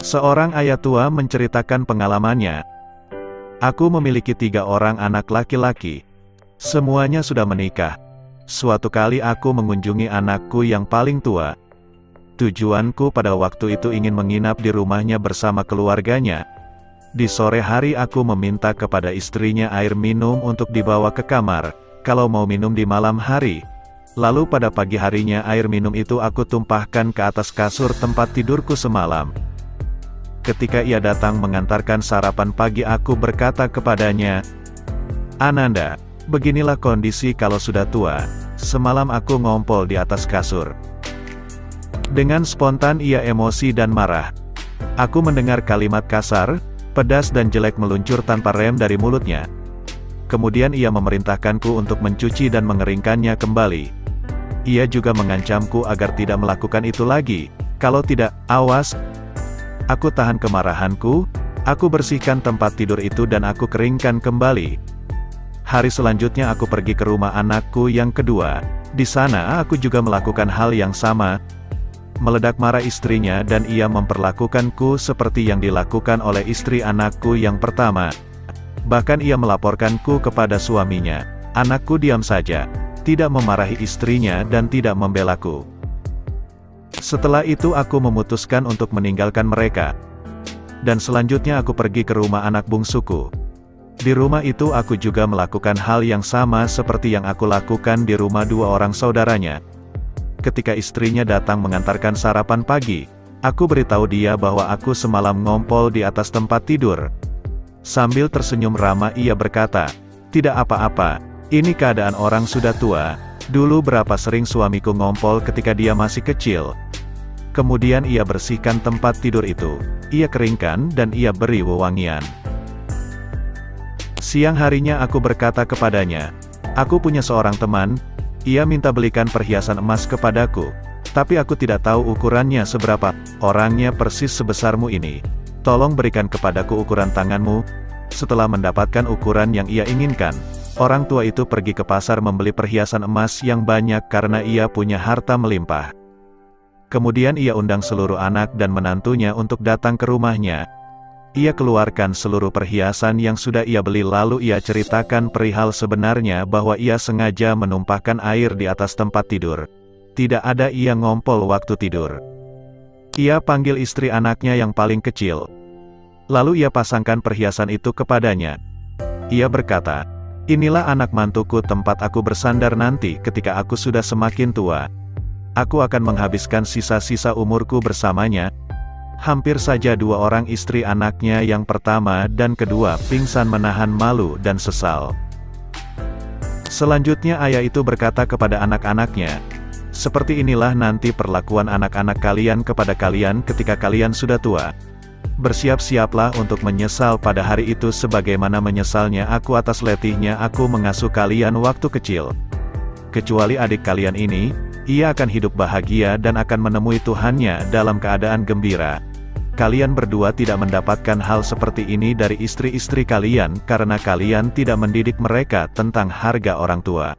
Seorang ayah tua menceritakan pengalamannya. Aku memiliki 3 orang anak laki-laki. Semuanya sudah menikah. Suatu kali aku mengunjungi anakku yang paling tua. Tujuanku pada waktu itu ingin menginap di rumahnya bersama keluarganya. Di sore hari aku meminta kepada istrinya air minum untuk dibawa ke kamar, kalau mau minum di malam hari. Lalu pada pagi harinya air minum itu aku tumpahkan ke atas kasur tempat tidurku semalam. Ketika ia datang mengantarkan sarapan pagi, aku berkata kepadanya, "Ananda, beginilah kondisi kalau sudah tua. Semalam aku ngompol di atas kasur." Dengan spontan ia emosi dan marah. Aku mendengar kalimat kasar, pedas dan jelek meluncur tanpa rem dari mulutnya. Kemudian ia memerintahkanku untuk mencuci dan mengeringkannya kembali. Ia juga mengancamku agar tidak melakukan itu lagi. Kalau tidak, awas. Aku tahan kemarahanku, aku bersihkan tempat tidur itu dan aku keringkan kembali. Hari selanjutnya aku pergi ke rumah anakku yang kedua. Di sana aku juga melakukan hal yang sama. Meledak marah istrinya dan ia memperlakukanku seperti yang dilakukan oleh istri anakku yang pertama. Bahkan ia melaporkanku kepada suaminya. Anakku diam saja, tidak memarahi istrinya dan tidak membelaku. Setelah itu aku memutuskan untuk meninggalkan mereka. Dan selanjutnya aku pergi ke rumah anak bungsuku. Di rumah itu aku juga melakukan hal yang sama seperti yang aku lakukan di rumah 2 orang saudaranya. Ketika istrinya datang mengantarkan sarapan pagi, aku beritahu dia bahwa aku semalam ngompol di atas tempat tidur. Sambil tersenyum ramah ia berkata, "Tidak apa-apa, ini keadaan orang sudah tua. Dulu berapa sering suamiku ngompol ketika dia masih kecil." Kemudian ia bersihkan tempat tidur itu. Ia keringkan dan ia beri wewangian. Siang harinya aku berkata kepadanya, "Aku punya seorang teman. Ia minta belikan perhiasan emas kepadaku, tapi aku tidak tahu ukurannya seberapa. Orangnya persis sebesarmu ini. Tolong berikan kepadaku ukuran tanganmu." Setelah mendapatkan ukuran yang ia inginkan, orang tua itu pergi ke pasar membeli perhiasan emas yang banyak karena ia punya harta melimpah. Kemudian ia undang seluruh anak dan menantunya untuk datang ke rumahnya. Ia keluarkan seluruh perhiasan yang sudah ia beli lalu ia ceritakan perihal sebenarnya bahwa ia sengaja menumpahkan air di atas tempat tidur. Tidak ada ia ngompol waktu tidur. Ia panggil istri anaknya yang paling kecil. Lalu ia pasangkan perhiasan itu kepadanya. Ia berkata, "Inilah anak mantuku tempat aku bersandar nanti ketika aku sudah semakin tua. Aku akan menghabiskan sisa-sisa umurku bersamanya." Hampir saja 2 orang istri anaknya yang pertama dan kedua pingsan menahan malu dan sesal. Selanjutnya ayah itu berkata kepada anak-anaknya, "Seperti inilah nanti perlakuan anak-anak kalian kepada kalian ketika kalian sudah tua. Bersiap-siaplah untuk menyesal pada hari itu sebagaimana menyesalnya aku atas letihnya aku mengasuh kalian waktu kecil. Kecuali adik kalian ini, ia akan hidup bahagia dan akan menemui Tuhannya dalam keadaan gembira. Kalian berdua tidak mendapatkan hal seperti ini dari istri-istri kalian karena kalian tidak mendidik mereka tentang harga orang tua."